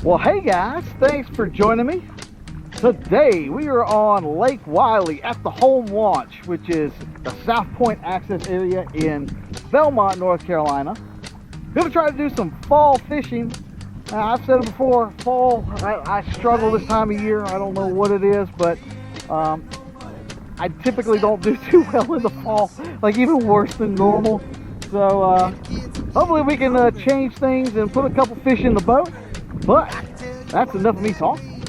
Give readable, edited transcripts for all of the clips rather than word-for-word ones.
Well, hey guys, thanks for joining me. Today we are on Lake Wylie at the home launch, which is the South Point access area in Belmont, North Carolina. Gonna try to do some fall fishing. I've said it before, fall, I struggle this time of year. I don't know what it is, but I typically don't do too well in the fall, like even worse than normal. So hopefully we can change things and put a couple fish in the boat. But that's enough of me talking.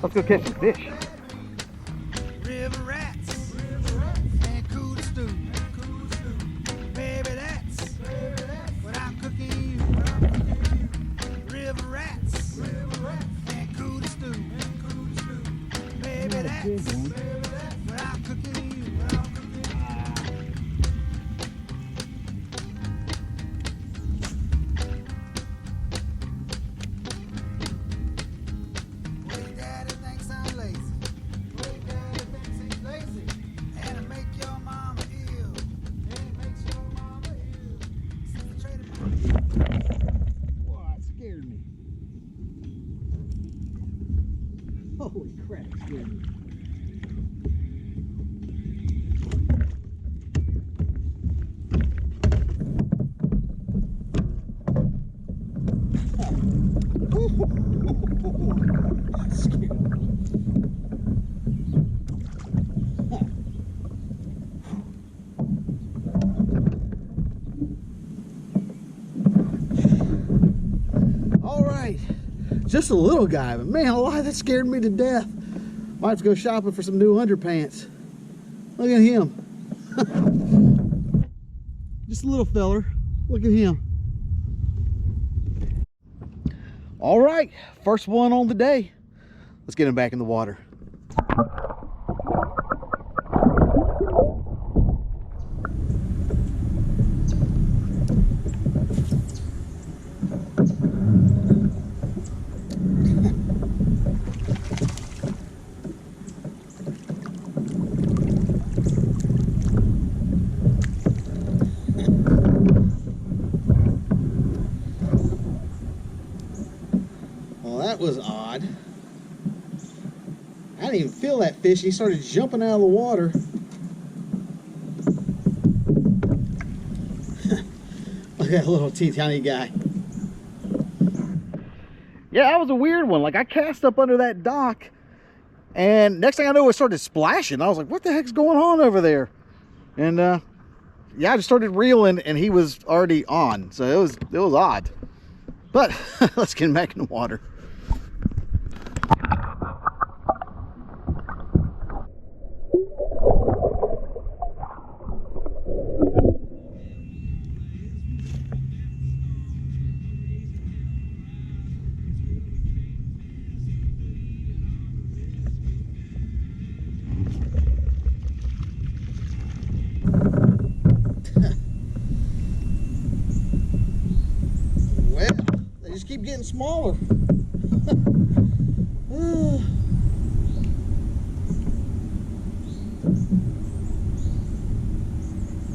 Let's go catch some fish. Holy crap, it scared me. That scared me. All right. Just a little guy, but man alive, that scared me to death. Might have to go shopping for some new underpants. Look at him. Just a little feller. Look at him. All right, first one on the day. Let's get him back in the water. That was odd. I didn't even feel that fish. He started jumping out of the water. Look at that little teeny guy. Yeah, that was a weird one. Like, I cast up under that dock, and next thing I know, it started splashing. I was like, what the heck's going on over there? And yeah, I just started reeling, and he was already on. So it was odd. But let's get him back in the water. Just keep getting smaller.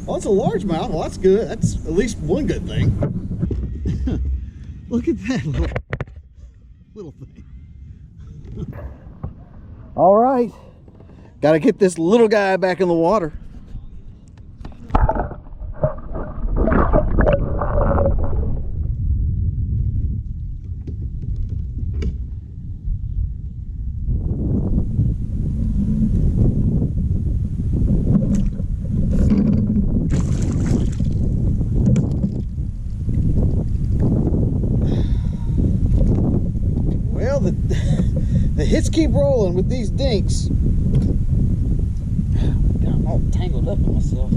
Oh, it's a largemouth. Well, that's good. That's at least one good thing. Look at that little thing. All right, got to get this little guy back in the water. The hits keep rolling with these dinks. I'm all tangled up in myself.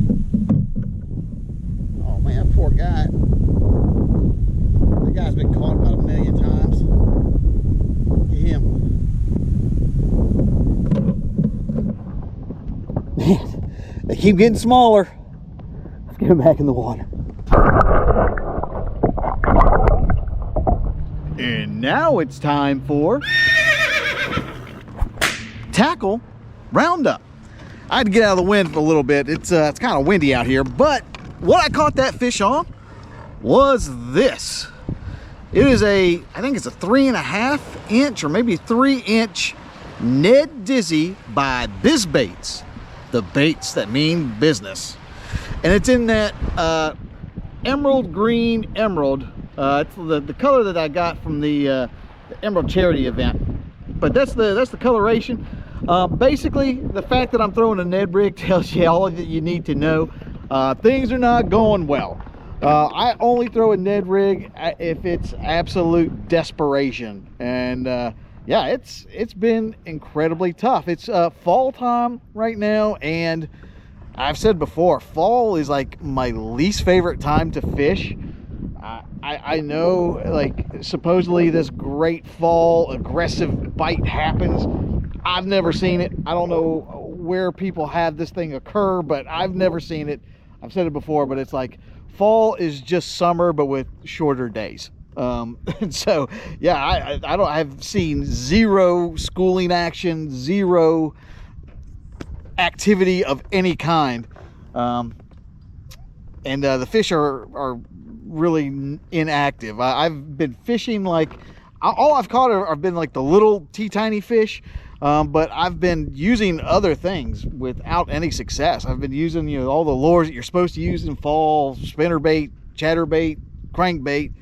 Oh man, that poor guy. That guy's been caught about 1,000,000 times. Look at him. Man, they keep getting smaller. Let's get him back in the water. And now it's time for tackle roundup. I had to get out of the wind for a little bit. It's kind of windy out here, but what I caught that fish on was this. It is I think it's a 3.5 inch or maybe 3-inch Ned Dizzy by Bizz baits. The baits that mean business. And it's in that emerald green emerald. It's the color that I got from the Emerald Charity event. But that's the coloration. Basically, the fact that I'm throwing a Ned Rig tells you all that you need to know. Things are not going well. I only throw a Ned Rig if it's absolute desperation, and yeah, it's been incredibly tough. It's fall time right now, and I've said before, fall is like my least favorite time to fish. I know, like, supposedly this great fall aggressive bite happens. I've never seen it. I don't know where people have this thing occur, but I've never seen it. I've said it before, but it's like fall is just summer, but with shorter days. And so, yeah, I've seen zero schooling action, zero activity of any kind. And the fish are really inactive. I've been fishing, like, all I've caught have been like the little tiny fish. But I've been using other things without any success. I've been using, you know, all the lures that you're supposed to use in fall: spinnerbait, chatterbait, crankbait.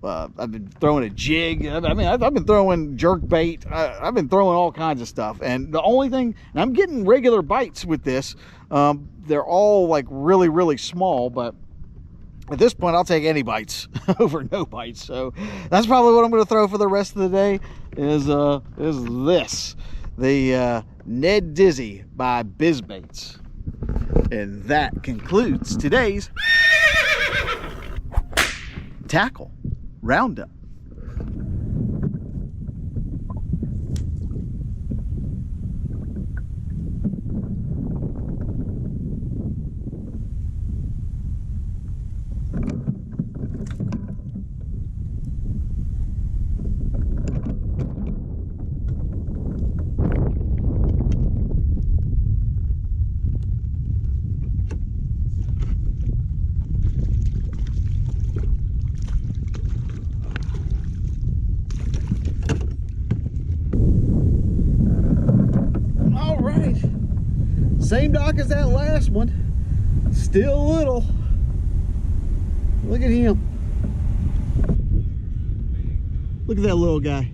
I've been throwing a jig. I mean, I've been throwing jerk bait. I've been throwing all kinds of stuff. And the only thing, and I'm getting regular bites with this. They're all like really, really small, but at this point, I'll take any bites over no bites. So that's probably what I'm going to throw for the rest of the day. Is this, the Ned Dizzy by Bizz baits. And that concludes today's tackle roundup. Same dock as that last one, still little. Look at him. Look at that little guy.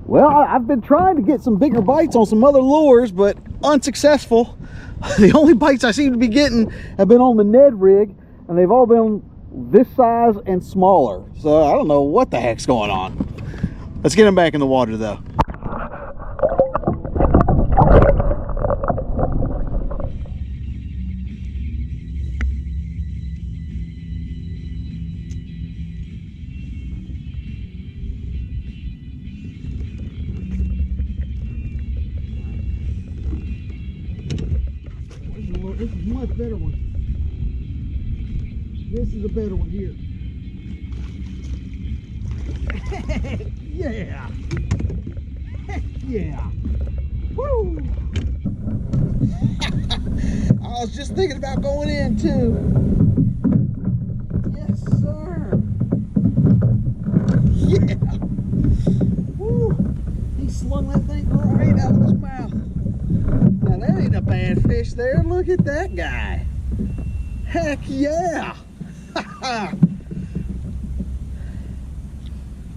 Well, I've been trying to get some bigger bites on some other lures, but unsuccessful. The only bites I seem to be getting have been on the Ned Rig, and they've all been this size and smaller. So I don't know what the heck's going on. Let's get them back in the water though. This is a much better one. This is a better one here. Heck yeah! Heck yeah! Woo! I was just thinking about going in too. Yes, sir. Yeah! Woo! He slung that thing right out of his mouth. Now that ain't a bad fish there. Look at that guy. Heck yeah.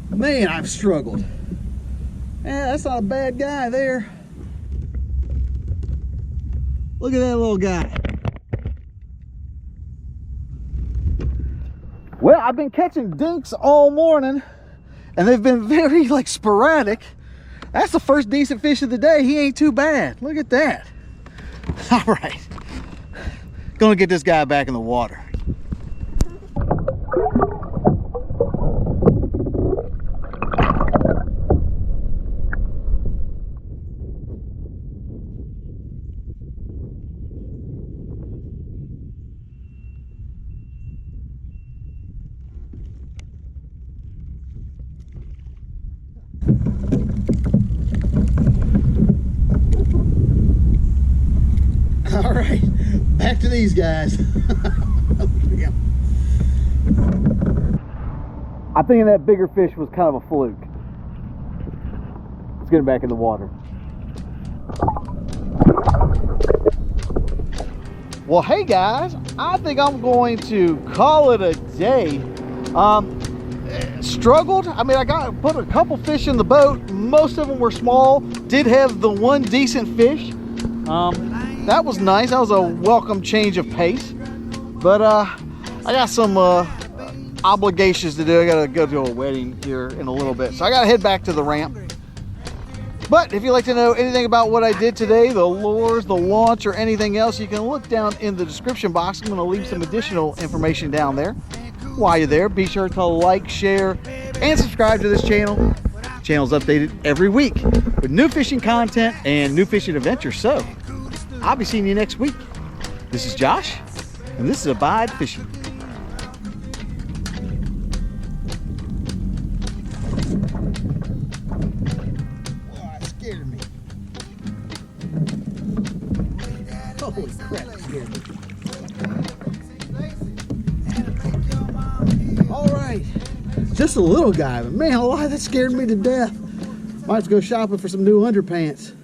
Man, I've struggled. Yeah, that's not a bad guy there. Look at that little guy. Well, I've been catching dinks all morning, and they've been very, like, sporadic. That's the first decent fish of the day. He ain't too bad. Look at that. All right. Gonna get this guy back in the water. All right, back to these guys. I'm thinking that bigger fish was kind of a fluke. Let's get him back in the water. Well, hey guys, I think I'm going to call it a day. Struggled. I mean, I put a couple fish in the boat. Most of them were small. Did have the one decent fish. That was nice. That was a welcome change of pace. But I got some obligations to do. I gotta go to a wedding here in a little bit, so I gotta head back to the ramp. But if you'd like to know anything about what I did today, the lures, the launch, or anything else, you can look down in the description box. I'm going to leave some additional information down there. While you're there, be sure to like, share, and subscribe to this channel. The channel's updated every week with new fishing content and new fishing adventures. So I'll be seeing you next week. This is Josh, and this is Abide Fishing. Holy crap, it scared me. Alright, just a little guy, but man alive, that scared me to death. Might have to go shopping for some new underpants.